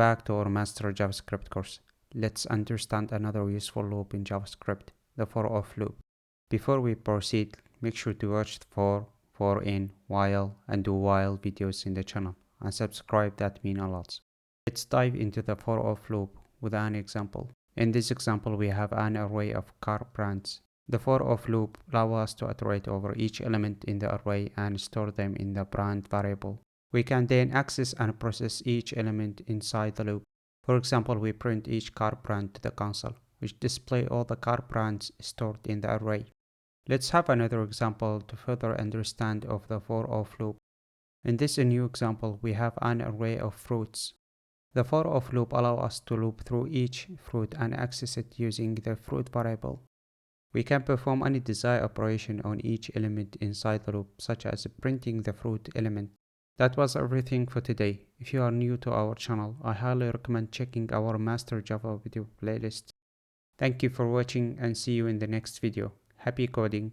back to our master JavaScript course. Let's understand another useful loop in JavaScript, the for-off loop. Before we proceed, make sure to watch the for in, while, and do while videos in the channel, and subscribe. That means a lot. Let's dive into the for-off loop with an example. In this example, we have an array of car brands. The for-off loop allows us to iterate over each element in the array and store them in the brand variable. We can then access and process each element inside the loop. For example, we print each car brand to the console, which displays all the car brands stored in the array. Let's have another example to further understand of the for-off loop. In this new example, we have an array of fruits. The for-off loop allows us to loop through each fruit and access it using the fruit variable. We can perform any desired operation on each element inside the loop, such as printing the fruit element. That was everything for today. If you are new to our channel, I highly recommend checking our Master Java video playlist. Thank you for watching and see you in the next video. Happy coding!